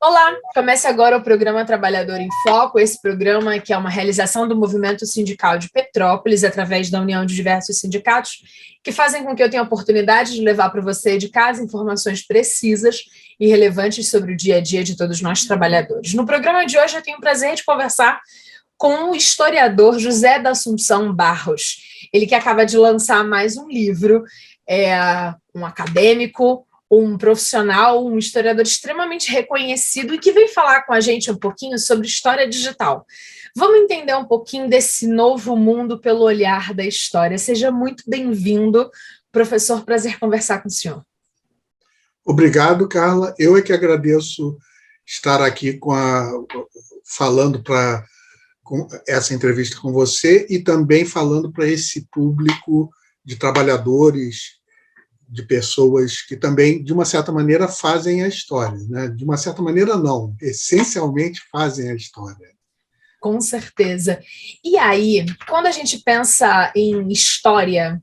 Olá, começa agora o programa Trabalhador em Foco, esse programa que é uma realização do Movimento Sindical de Petrópolis, através da união de diversos sindicatos, que fazem com que eu tenha a oportunidade de levar para você de casa informações precisas e relevantes sobre o dia a dia de todos nós trabalhadores. No programa de hoje eu tenho o prazer de conversar com o historiador José da Assunção Barros, ele que acaba de lançar mais um livro, um acadêmico, um profissional, um historiador extremamente reconhecido e que vem falar com a gente um pouquinho sobre história digital. Vamos entender um pouquinho desse novo mundo pelo olhar da história. Seja muito bem-vindo, professor, prazer conversar com o senhor. Obrigado, Carla. Eu é que agradeço estar aqui falando com essa entrevista com você e também falando para esse público de trabalhadores, de pessoas que também, de uma certa maneira, fazem a história, né? De uma certa maneira, não. Essencialmente fazem a história. Com certeza. E aí, quando a gente pensa em história,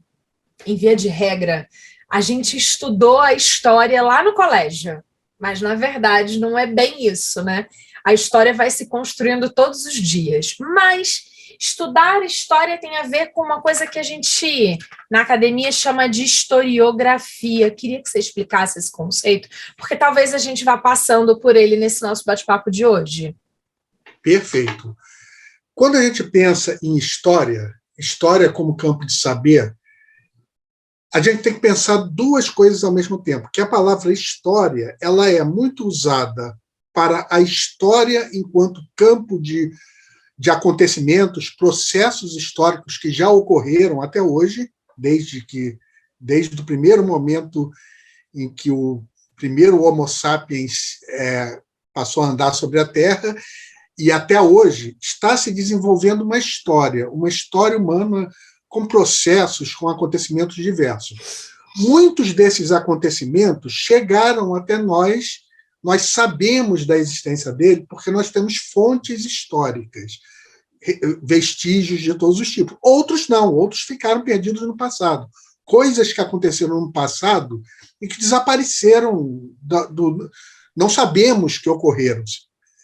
em via de regra, a gente estudou a história lá no colégio, mas, na verdade, não é bem isso, né? A história vai se construindo todos os dias, mas estudar história tem a ver com uma coisa que a gente, na academia, chama de historiografia. Queria que você explicasse esse conceito, porque talvez a gente vá passando por ele nesse nosso bate-papo de hoje. Perfeito. Quando a gente pensa em história como campo de saber, a gente tem que pensar duas coisas ao mesmo tempo, que a palavra história ela é muito usada para a história enquanto campo de acontecimentos, processos históricos que já ocorreram até hoje, desde o primeiro momento em que o primeiro Homo sapiens passou a andar sobre a Terra, e até hoje está se desenvolvendo uma história humana com processos, com acontecimentos diversos. Muitos desses acontecimentos chegaram até nós sabemos da existência dele porque nós temos fontes históricas, vestígios de todos os tipos. Outros não, outros ficaram perdidos no passado. Coisas que aconteceram no passado e que desapareceram, não sabemos que ocorreram,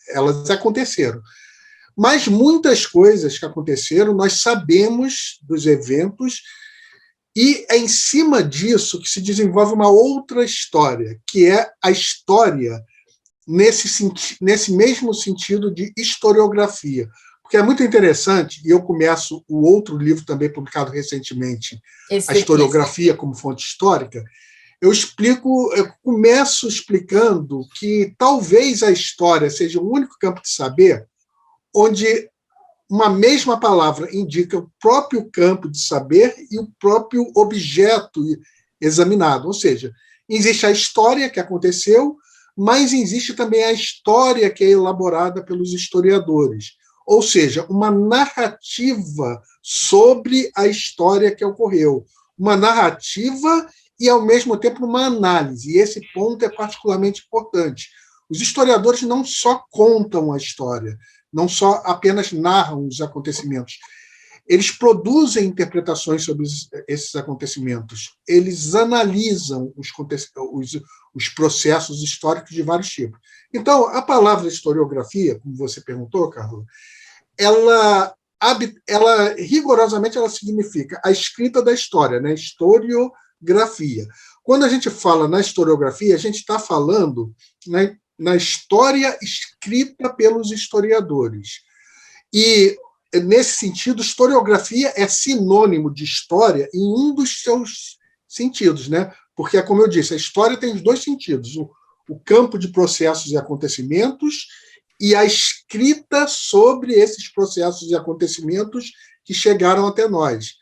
elas aconteceram. Mas muitas coisas que aconteceram, nós sabemos dos eventos, e é em cima disso que se desenvolve uma outra história, que é a história nesse mesmo sentido de historiografia. Porque é muito interessante, e eu começo o outro livro também publicado recentemente, A Historiografia como Fonte Histórica, eu começo explicando que talvez a história seja o único campo de saber onde uma mesma palavra indica o próprio campo de saber e o próprio objeto examinado. Ou seja, existe a história que aconteceu, mas existe também a história que é elaborada pelos historiadores. Ou seja, uma narrativa sobre a história que ocorreu. Uma narrativa e, ao mesmo tempo, uma análise. E esse ponto é particularmente importante. Os historiadores não só contam a história, não só apenas narram os acontecimentos. Eles produzem interpretações sobre esses acontecimentos. Eles analisam os processos históricos de vários tipos. Então, a palavra historiografia, como você perguntou, Carlos, ela rigorosamente ela significa a escrita da história, né? Historiografia. Quando a gente fala na historiografia, a gente está falando, né, na história escrita pelos historiadores. E, nesse sentido, historiografia é sinônimo de história em um dos seus sentidos, né? Porque, como eu disse, a história tem os dois sentidos, o campo de processos e acontecimentos e a escrita sobre esses processos e acontecimentos que chegaram até nós.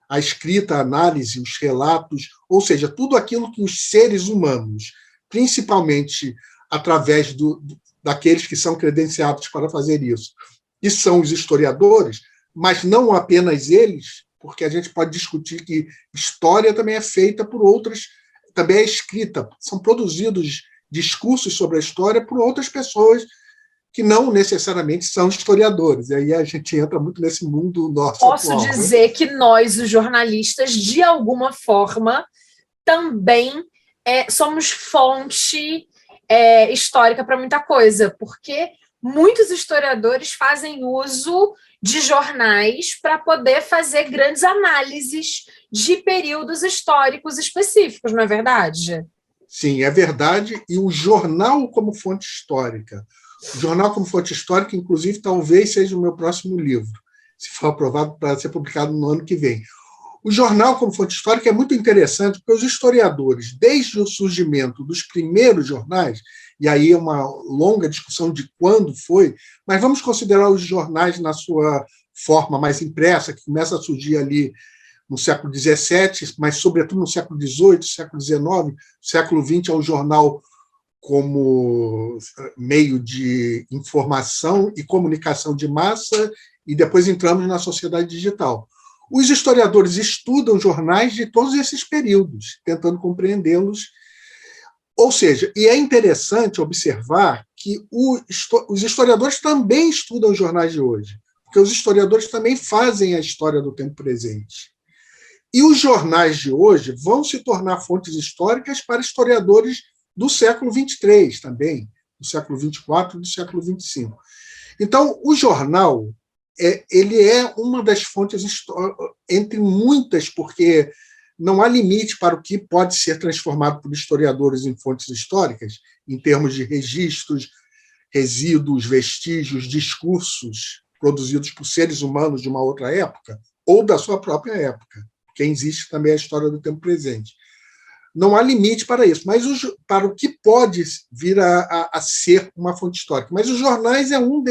A escrita, a análise, os relatos, ou seja, tudo aquilo que os seres humanos, principalmente através daqueles que são credenciados para fazer isso, que são os historiadores, mas não apenas eles, porque a gente pode discutir que história também é feita por outras, também é escrita, são produzidos discursos sobre a história por outras pessoas que não necessariamente são historiadores. E aí a gente entra muito nesse mundo nosso Posso atual, dizer, né, que nós, os jornalistas, de alguma forma, também somos fonte histórica para muita coisa, porque muitos historiadores fazem uso de jornais para poder fazer grandes análises de períodos históricos específicos, não é verdade? Sim, é verdade. E o jornal como fonte histórica. O jornal como fonte histórica, inclusive, talvez seja o meu próximo livro, se for aprovado para ser publicado no ano que vem. O jornal como fonte histórica é muito interessante, porque os historiadores, desde o surgimento dos primeiros jornais, e aí é uma longa discussão de quando foi, mas vamos considerar os jornais na sua forma mais impressa, que começa a surgir ali no século XVII, mas sobretudo no século XVIII, século XIX, século XX é o jornal como meio de informação e comunicação de massa, e depois entramos na sociedade digital. Os historiadores estudam jornais de todos esses períodos, tentando compreendê-los. Ou seja, e é interessante observar que os historiadores também estudam os jornais de hoje, porque os historiadores também fazem a história do tempo presente. E os jornais de hoje vão se tornar fontes históricas para historiadores do século XXIII também, do século XXIV e do século XXV. Então, o jornal ele é uma das fontes, entre muitas, porque não há limite para o que pode ser transformado por historiadores em fontes históricas, em termos de registros, resíduos, vestígios, discursos produzidos por seres humanos de uma outra época ou da sua própria época, porque existe também a história do tempo presente. Não há limite para isso, mas para o que pode vir a ser uma fonte histórica. Mas os jornais é um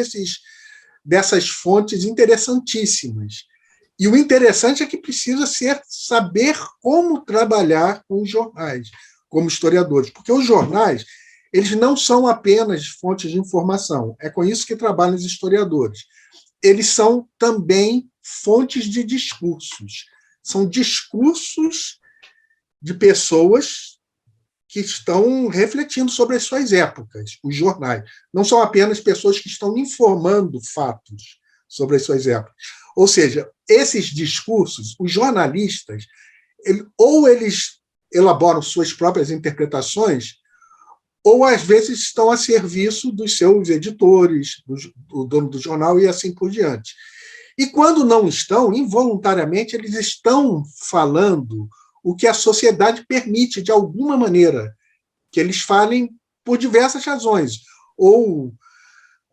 dessas fontes interessantíssimas. E o interessante é que precisa saber como trabalhar com os jornais, como historiadores, porque os jornais eles não são apenas fontes de informação, é com isso que trabalham os historiadores. Eles são também fontes de discursos. São discursos de pessoas que estão refletindo sobre as suas épocas, os jornais. Não são apenas pessoas que estão informando fatos sobre as suas épocas. Ou seja, esses discursos, os jornalistas, ou eles elaboram suas próprias interpretações, ou às vezes estão a serviço dos seus editores, do dono do jornal e assim por diante. E quando não estão, involuntariamente, eles estão falando o que a sociedade permite, de alguma maneira, que eles falem por diversas razões. Ou,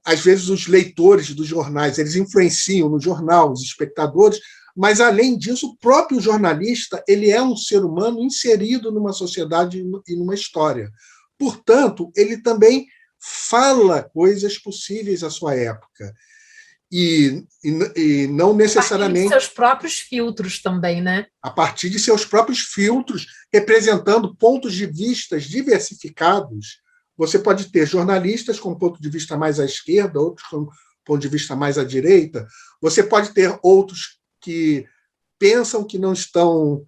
às vezes, os leitores dos jornais, eles influenciam no jornal, os espectadores, mas, além disso, o próprio jornalista ele é um ser humano inserido numa sociedade e numa história. Portanto, ele também fala coisas possíveis à sua época. E não necessariamente... A partir de seus próprios filtros também, né? A partir de seus próprios filtros, representando pontos de vista diversificados. Você pode ter jornalistas com ponto de vista mais à esquerda, outros com ponto de vista mais à direita. Você pode ter outros que pensam que não estão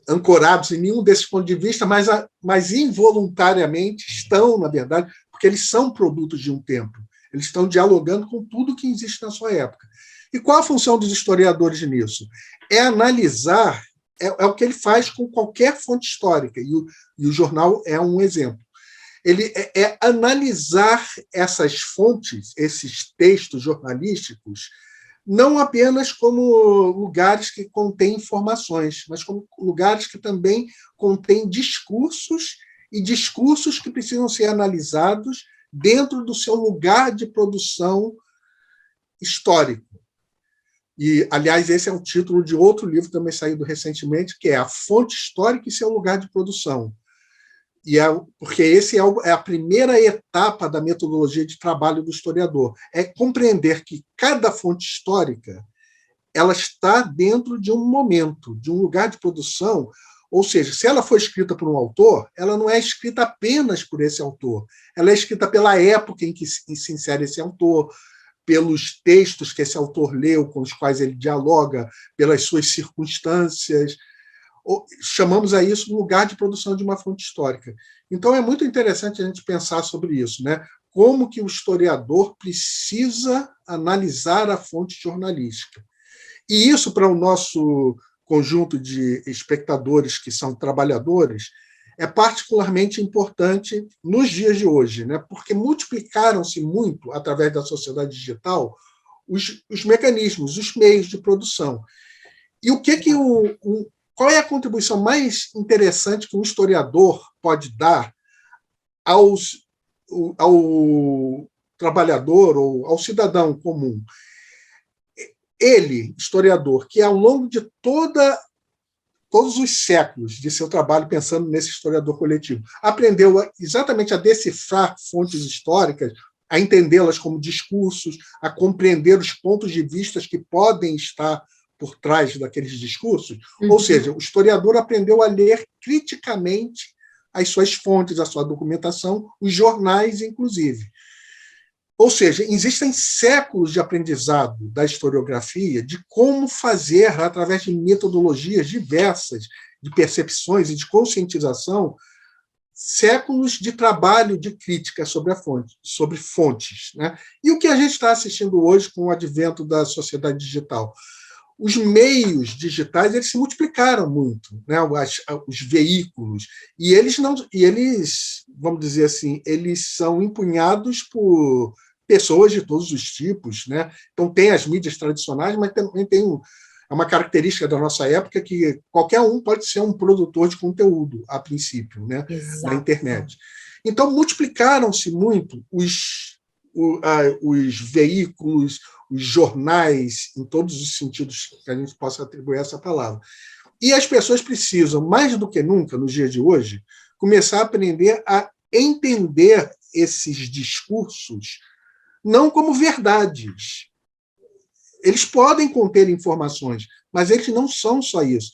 ancorados em nenhum desses pontos de vista, mas involuntariamente estão, na verdade, porque eles são produtos de um tempo. Eles estão dialogando com tudo que existe na sua época. E qual a função dos historiadores nisso? É analisar, é o que ele faz com qualquer fonte histórica, e o jornal é um exemplo. Ele é analisar essas fontes, esses textos jornalísticos, não apenas como lugares que contêm informações, mas como lugares que também contêm discursos, e discursos que precisam ser analisados dentro do seu lugar de produção histórico. E, aliás, esse é o título de outro livro também saído recentemente, que é A Fonte Histórica e Seu Lugar de Produção. Porque esse é a primeira etapa da metodologia de trabalho do historiador, é compreender que cada fonte histórica ela está dentro de um momento, de um lugar de produção. Ou seja, se ela for escrita por um autor, ela não é escrita apenas por esse autor, ela é escrita pela época em que se insere esse autor, pelos textos que esse autor leu, com os quais ele dialoga, pelas suas circunstâncias. Chamamos a isso lugar de produção de uma fonte histórica. Então, é muito interessante a gente pensar sobre isso, né? Como que o historiador precisa analisar a fonte jornalística. E isso, para o nosso conjunto de espectadores que são trabalhadores, é particularmente importante nos dias de hoje, né? Porque multiplicaram-se muito, através da sociedade digital, os mecanismos, os meios de produção. E qual é a contribuição mais interessante que um historiador pode dar ao trabalhador ou ao cidadão comum? Ele, historiador, que ao longo de todos os séculos de seu trabalho, pensando nesse historiador coletivo, aprendeu exatamente a decifrar fontes históricas, a entendê-las como discursos, a compreender os pontos de vista que podem estar por trás daqueles discursos. Ou seja, o historiador aprendeu a ler criticamente as suas fontes, a sua documentação, os jornais, inclusive. Ou seja, existem séculos de aprendizado da historiografia de como fazer, através de metodologias diversas, de percepções e de conscientização, séculos de trabalho de crítica sobre fontes. Né? E o que a gente está assistindo hoje com o advento da sociedade digital? Os meios digitais, eles se multiplicaram muito, né? Os veículos, e eles, vamos dizer assim, eles são empunhados por pessoas de todos os tipos, né? Então tem as mídias tradicionais, mas também tem uma característica da nossa época que qualquer um pode ser um produtor de conteúdo, a princípio, né? Na internet. Então multiplicaram-se muito os veículos, os jornais, em todos os sentidos que a gente possa atribuir essa palavra. E as pessoas precisam, mais do que nunca, nos dias de hoje, começar a aprender a entender esses discursos não como verdades. Eles podem conter informações, mas eles não são só isso.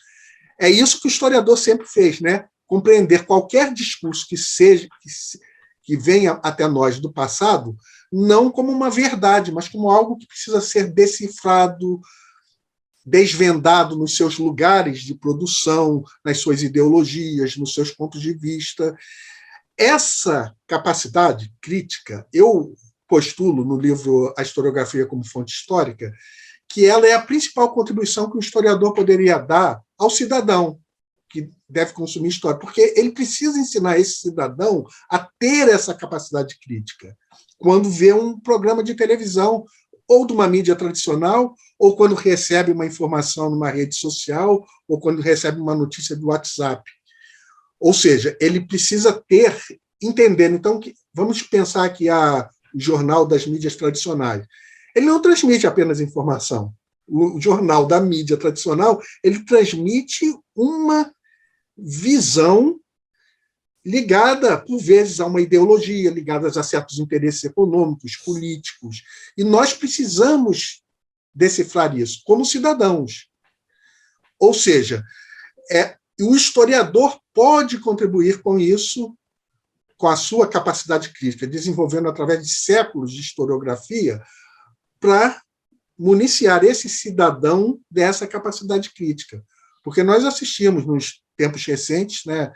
É isso que o historiador sempre fez, né? Compreender qualquer discurso que venha até nós do passado, não como uma verdade, mas como algo que precisa ser decifrado, desvendado nos seus lugares de produção, nas suas ideologias, nos seus pontos de vista. Essa capacidade crítica, eu postulo no livro A Historiografia como Fonte Histórica, que ela é a principal contribuição que o historiador poderia dar ao cidadão que deve consumir história, porque ele precisa ensinar esse cidadão a ter essa capacidade crítica quando vê um programa de televisão ou de uma mídia tradicional, ou quando recebe uma informação numa rede social, ou quando recebe uma notícia do WhatsApp. Ou seja, ele precisa entender. Então, vamos pensar que o jornal das mídias tradicionais, ele não transmite apenas informação. O jornal da mídia tradicional, ele transmite uma visão ligada, por vezes, a uma ideologia, ligada a certos interesses econômicos, políticos. E nós precisamos decifrar isso como cidadãos. Ou seja, o historiador pode contribuir com isso, com a sua capacidade crítica, desenvolvendo através de séculos de historiografia, para municiar esse cidadão dessa capacidade crítica. Porque nós assistimos, nos tempos recentes, né,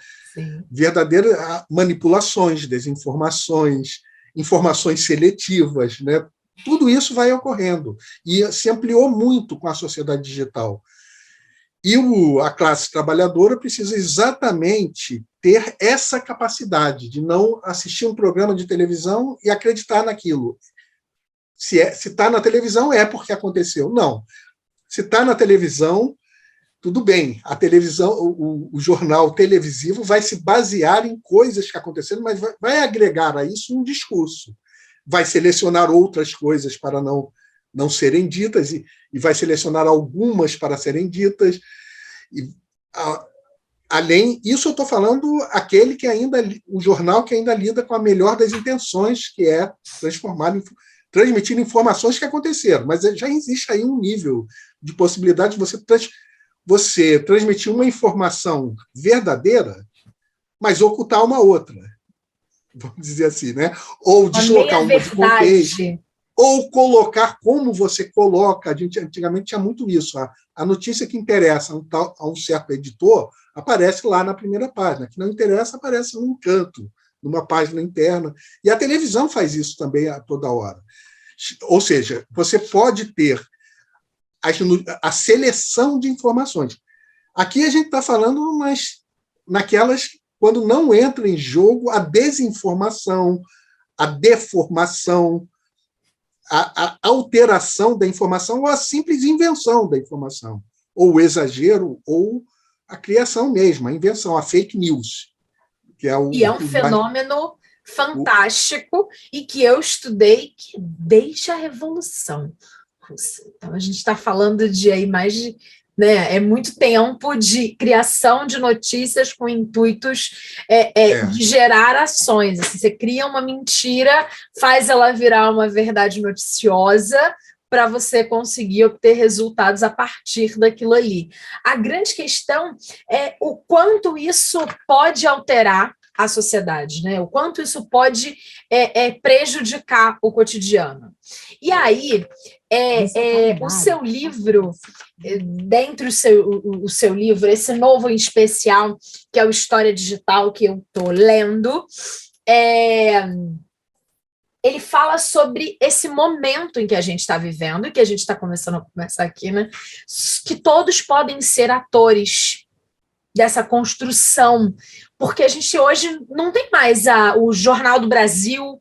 verdadeiras manipulações, desinformações, informações seletivas, né? Tudo isso vai ocorrendo. E se ampliou muito com a sociedade digital. E a classe trabalhadora precisa exatamente ter essa capacidade de não assistir um programa de televisão e acreditar naquilo. Se está na televisão, é porque aconteceu. Não. Se está na televisão, tudo bem. A televisão, o jornal televisivo vai se basear em coisas que aconteceram, mas vai agregar a isso um discurso. Vai selecionar outras coisas para não serem ditas e vai selecionar algumas para serem ditas. Além, isso eu estou falando o jornal que ainda lida com a melhor das intenções, que é transmitir informações que aconteceram, mas já existe aí um nível de possibilidade de você transmitir uma informação verdadeira, mas ocultar uma outra, vamos dizer assim, né? Ou deslocar uma de contexto, ou colocar como você coloca. Antigamente tinha muito isso. A notícia que interessa a um certo editor aparece lá na primeira página, que não interessa aparece num canto, numa página interna. E a televisão faz isso também a toda hora. Ou seja, você pode ter a seleção de informações. Aqui a gente está falando naquelas quando não entra em jogo a desinformação, a deformação, a alteração da informação ou a simples invenção da informação, ou o exagero, ou a criação mesmo, a invenção, a fake news. Que é e é um fenômeno fantástico e que eu estudei que desde a Revolução Russa. Então, a gente está falando de aí mais de, né, é muito tempo de criação de notícias com intuitos de gerar ações. Assim, você cria uma mentira, faz ela virar uma verdade noticiosa para você conseguir obter resultados a partir daquilo ali. A grande questão é o quanto isso pode alterar a sociedade, né? O quanto isso pode prejudicar o cotidiano. E aí, o seu livro, dentro do seu livro, esse novo em especial, que é o História Digital, que eu estou lendo, ele fala sobre esse momento em que a gente está vivendo, e que a gente está começando a conversar aqui, né? Que todos podem ser atores dessa construção, porque a gente hoje não tem mais o Jornal do Brasil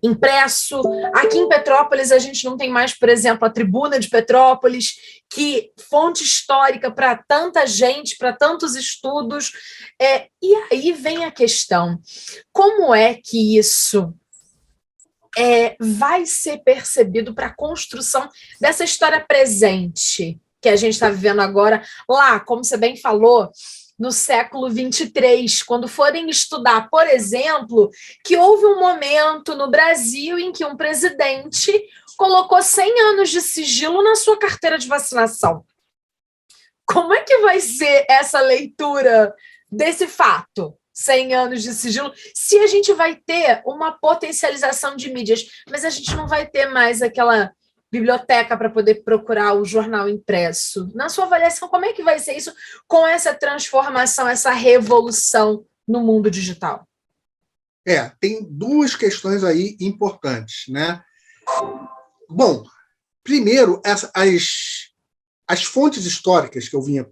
impresso. Aqui em Petrópolis, a gente não tem mais, por exemplo, a Tribuna de Petrópolis, que fonte histórica para tanta gente, para tantos estudos. E aí vem a questão, como é que isso vai ser percebido para a construção dessa história presente que a gente está vivendo agora, lá, como você bem falou, no século 23, quando forem estudar, por exemplo, que houve um momento no Brasil em que um presidente colocou 100 anos de sigilo na sua carteira de vacinação. Como é que vai ser essa leitura desse fato? 100 anos de sigilo, se a gente vai ter uma potencialização de mídias, mas a gente não vai ter mais aquela biblioteca para poder procurar o jornal impresso. Na sua avaliação, como é que vai ser isso com essa transformação, essa revolução no mundo digital? Tem duas questões aí importantes, né? Bom, primeiro, as fontes históricas que eu vinha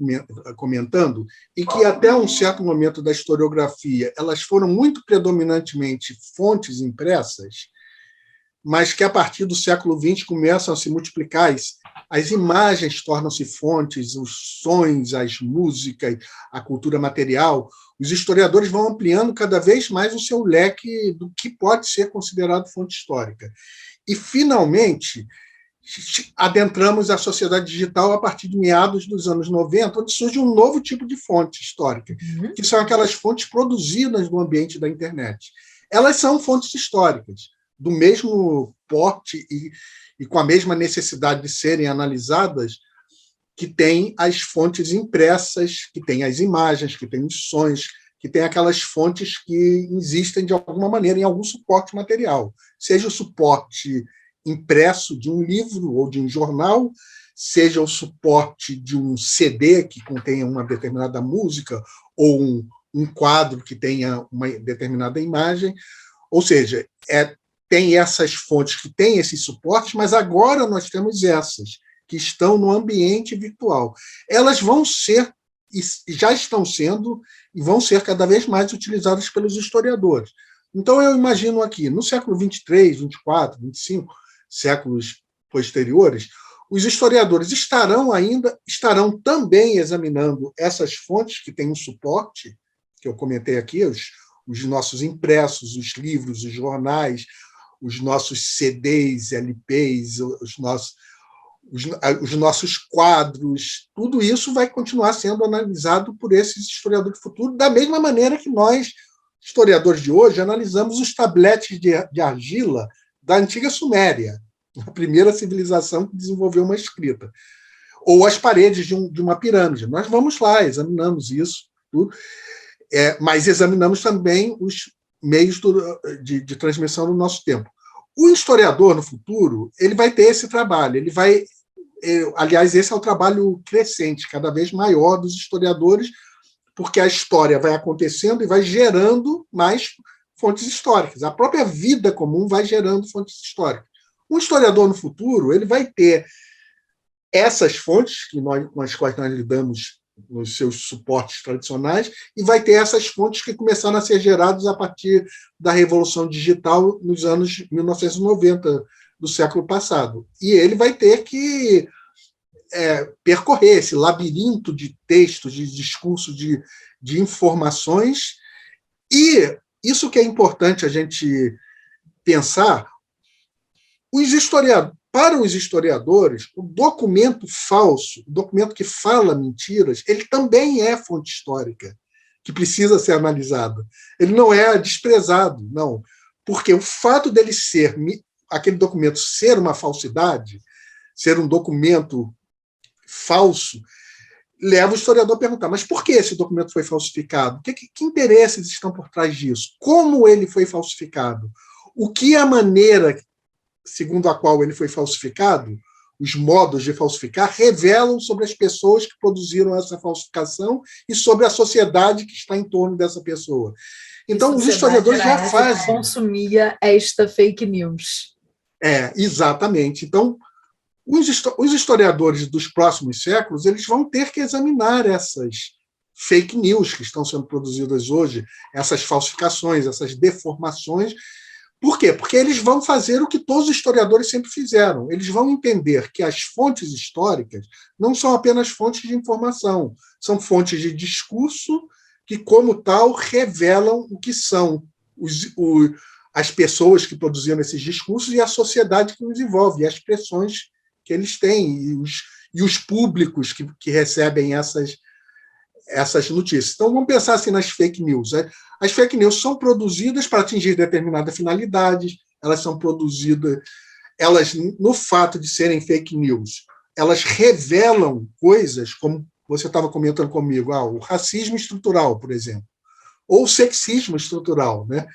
comentando, e que até um certo momento da historiografia elas foram muito predominantemente fontes impressas, mas que a partir do século XX começam a se multiplicar, as imagens tornam-se fontes, os sons, as músicas, a cultura material. Os historiadores vão ampliando cada vez mais o seu leque do que pode ser considerado fonte histórica. E, finalmente, adentramos a sociedade digital a partir de meados dos anos 90, onde surge um novo tipo de fonte histórica, que são aquelas fontes produzidas no ambiente da internet. Elas são fontes históricas, do mesmo porte e com a mesma necessidade de serem analisadas que tem as fontes impressas, que tem as imagens, que tem os sons, que tem aquelas fontes que existem de alguma maneira em algum suporte material, seja o suporte impresso de um livro ou de um jornal, seja o suporte de um CD que contenha uma determinada música ou um quadro que tenha uma determinada imagem. Ou seja, tem essas fontes que têm esses suportes, mas agora nós temos essas que estão no ambiente virtual. Elas vão ser, e já estão sendo, e vão ser cada vez mais utilizadas pelos historiadores. Então, eu imagino aqui, no século 23, 24, 25, séculos posteriores, os historiadores estarão também examinando essas fontes que têm um suporte, que eu comentei aqui, os nossos impressos, os livros, os jornais, os nossos CDs, LPs, os nossos quadros, tudo isso vai continuar sendo analisado por esses historiadores do futuro, da mesma maneira que nós, historiadores de hoje, analisamos os tabletes de argila da antiga Suméria, a primeira civilização que desenvolveu uma escrita, ou as paredes de uma pirâmide. Nós vamos lá, examinamos isso, tudo, mas examinamos também os meios de transmissão do nosso tempo. O historiador, no futuro, ele vai ter esse trabalho, aliás, esse é o trabalho crescente, cada vez maior dos historiadores, porque a história vai acontecendo e vai gerando mais fontes históricas. A própria vida comum vai gerando fontes históricas. Um historiador, no futuro, ele vai ter essas fontes com as quais nós lidamos nos seus suportes tradicionais, e vai ter essas fontes que começaram a ser geradas a partir da Revolução Digital nos anos 1990 do século passado. E ele vai ter que percorrer esse labirinto de textos, de discursos, de informações, e isso que é importante a gente pensar, para os historiadores, o documento falso, o documento que fala mentiras, ele também é fonte histórica, que precisa ser analisada. Ele não é desprezado, não. Porque o fato dele ser, aquele documento ser uma falsidade, ser um documento falso, leva o historiador a perguntar, mas por que esse documento foi falsificado? Que interesses estão por trás disso? Como ele foi falsificado? O que a maneira segundo a qual ele foi falsificado, os modos de falsificar, revelam sobre as pessoas que produziram essa falsificação e sobre a sociedade que está em torno dessa pessoa. Então, os historiadores já fazem. Consumia esta fake news. Exatamente. Então, os historiadores dos próximos séculos, eles vão ter que examinar essas fake news que estão sendo produzidas hoje, essas falsificações, essas deformações. Por quê? Porque eles vão fazer o que todos os historiadores sempre fizeram. Eles vão entender que as fontes históricas não são apenas fontes de informação, são fontes de discurso que, como tal, revelam o que são as pessoas que produziram esses discursos e a sociedade que os envolve, e as pressões que eles têm, e os públicos que recebem essas notícias. Então, vamos pensar assim nas fake news. As fake news são produzidas para atingir determinadas finalidades, elas são produzidas, no fato de serem fake news, elas revelam coisas, como você estava comentando comigo, o racismo estrutural, por exemplo, ou o sexismo estrutural, né?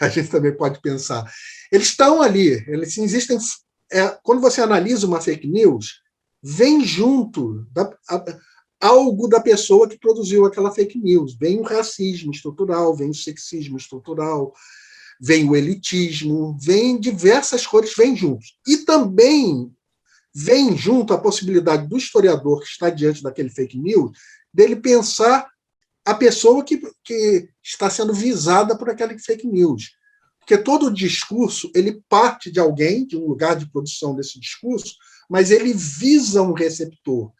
A gente também pode pensar. Eles estão ali, eles existem. Quando você analisa uma fake news, vem junto algo da pessoa que produziu aquela fake news. Vem o racismo estrutural, vem o sexismo estrutural, vem o elitismo, vem diversas coisas, vem juntos. E também vem junto a possibilidade do historiador que está diante daquele fake news, dele pensar a pessoa que está sendo visada por aquela fake news. Porque todo discurso, ele parte de alguém, de um lugar de produção desse discurso, mas ele visa um receptor.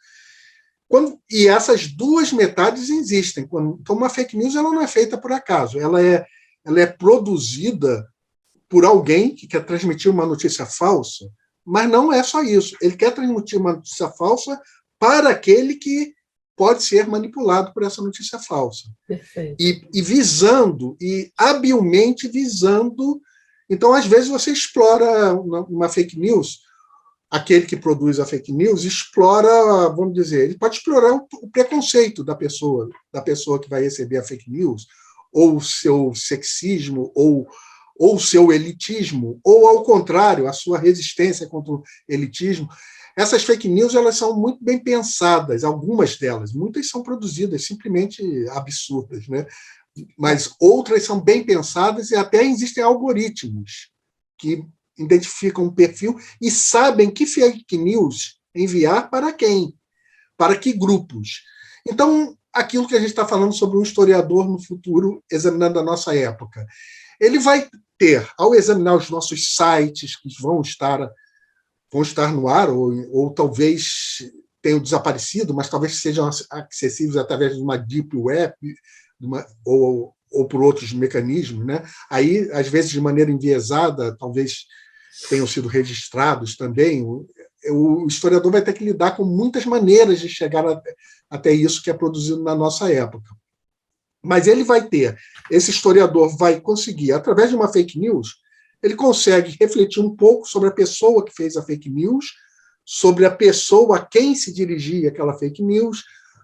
E essas duas metades existem. Então, uma fake news ela não é feita por acaso, ela é produzida por alguém que quer transmitir uma notícia falsa, mas não é só isso. Ele quer transmitir uma notícia falsa para aquele que pode ser manipulado por essa notícia falsa. Perfeito. E visando, e habilmente visando. Então, às vezes, você explora uma fake news, aquele que produz a fake news explora, vamos dizer, ele pode explorar o preconceito da pessoa que vai receber a fake news, ou o seu sexismo, ou o seu elitismo, ou, ao contrário, a sua resistência contra o elitismo. Essas fake news elas são muito bem pensadas, algumas delas. Muitas são produzidas simplesmente absurdas, né? Mas outras são bem pensadas e até existem algoritmos que identificam um perfil e sabem que fake news enviar para quem, para que grupos. Então, aquilo que a gente está falando sobre um historiador no futuro, examinando a nossa época, ele vai ter, ao examinar os nossos sites que vão estar no ar, ou talvez tenham desaparecido, mas talvez sejam acessíveis através de uma deep web, ou por outros mecanismos, né? Aí, às vezes, de maneira enviesada, talvez tenham sido registrados também. O historiador vai ter que lidar com muitas maneiras de chegar até isso que é produzido na nossa época. Mas ele vai ter, esse historiador vai conseguir, através de uma fake news, ele consegue refletir um pouco sobre a pessoa que fez a fake news, sobre a pessoa a quem se dirigia aquela fake news,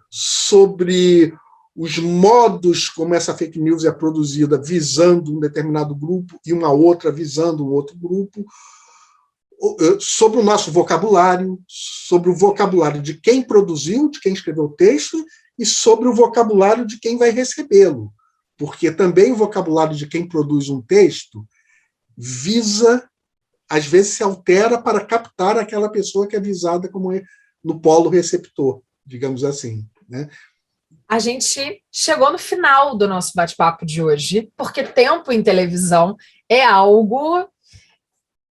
sobre os modos como essa fake news é produzida visando um determinado grupo e uma outra visando um outro grupo, sobre o nosso vocabulário, sobre o vocabulário de quem produziu, de quem escreveu o texto, e sobre o vocabulário de quem vai recebê-lo. Porque também o vocabulário de quem produz um texto visa, às vezes se altera para captar aquela pessoa que é visada como no polo receptor, digamos assim. né? A gente chegou no final do nosso bate-papo de hoje, porque tempo em televisão é algo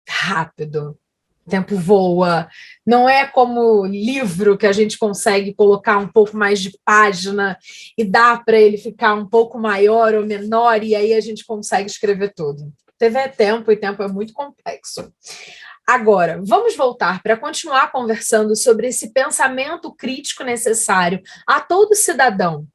rápido. O tempo voa. Não é como livro que a gente consegue colocar um pouco mais de página e dá para ele ficar um pouco maior ou menor, e aí a gente consegue escrever tudo. TV é tempo e tempo é muito complexo. Agora, vamos voltar para continuar conversando sobre esse pensamento crítico necessário a todo cidadão,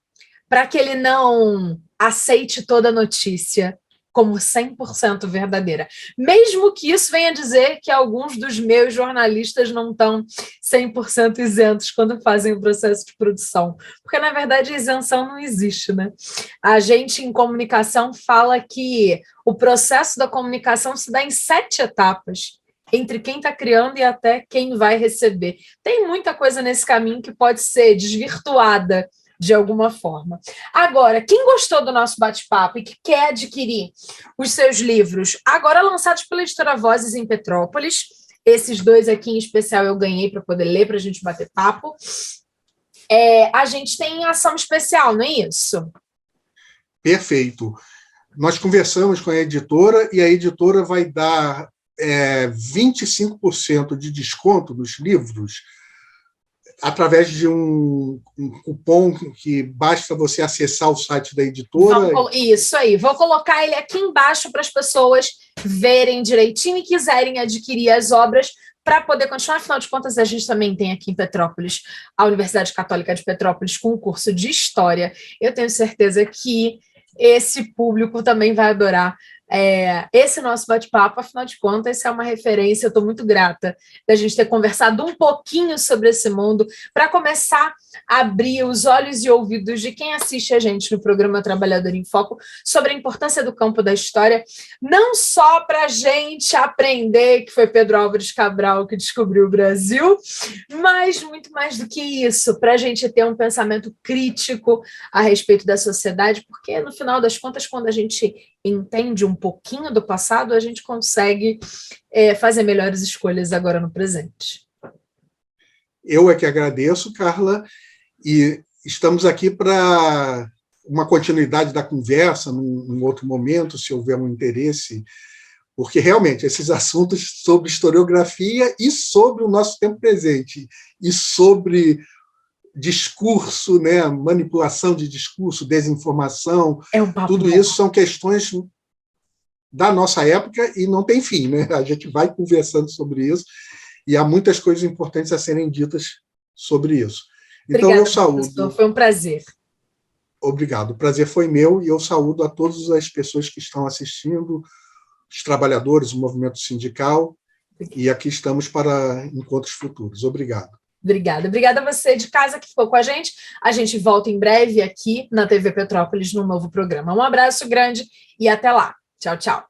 para que ele não aceite toda notícia como 100% verdadeira. Mesmo que isso venha dizer que alguns dos meus jornalistas não estão 100% isentos quando fazem o processo de produção. Porque, na verdade, a isenção não existe, né? A gente, em comunicação, fala que o processo da comunicação se dá em 7 etapas, entre quem está criando e até quem vai receber. Tem muita coisa nesse caminho que pode ser desvirtuada de alguma forma. Agora, quem gostou do nosso bate-papo e que quer adquirir os seus livros, agora lançados pela Editora Vozes em Petrópolis, esses 2 aqui em especial eu ganhei para poder ler, para a gente bater papo, a gente tem ação especial, não é isso? Perfeito. Nós conversamos com a editora e a editora vai dar 25% de desconto nos livros através de um cupom que basta você acessar o site da editora. Isso aí, vou colocar ele aqui embaixo para as pessoas verem direitinho e quiserem adquirir as obras para poder continuar. Afinal de contas, a gente também tem aqui em Petrópolis a Universidade Católica de Petrópolis com um curso de História. Eu tenho certeza que esse público também vai adorar esse nosso bate-papo. Afinal de contas, essa é uma referência. Eu estou muito grata da gente ter conversado um pouquinho sobre esse mundo para começar a abrir os olhos e ouvidos de quem assiste a gente no programa Trabalhador em Foco sobre a importância do campo da história, não só para a gente aprender que foi Pedro Álvares Cabral que descobriu o Brasil, mas muito mais do que isso, para a gente ter um pensamento crítico a respeito da sociedade, porque no final das contas, quando a gente entende um pouquinho do passado, a gente consegue fazer melhores escolhas agora no presente. Eu é que agradeço, Carla, e estamos aqui para uma continuidade da conversa num outro momento, se houver um interesse, porque realmente esses assuntos sobre historiografia e sobre o nosso tempo presente, e sobre discurso, né, manipulação de discurso, desinformação, tudo isso são questões da nossa época e não tem fim, né? A gente vai conversando sobre isso e há muitas coisas importantes a serem ditas sobre isso. Então, obrigada, eu saúdo. Professor, foi um prazer. Obrigado. O prazer foi meu e eu saúdo a todas as pessoas que estão assistindo, os trabalhadores, o movimento sindical, e aqui estamos para encontros futuros. Obrigado. Obrigada a você de casa que ficou com a gente. A gente volta em breve aqui na TV Petrópolis num novo programa. Um abraço grande e até lá. Tchau, tchau.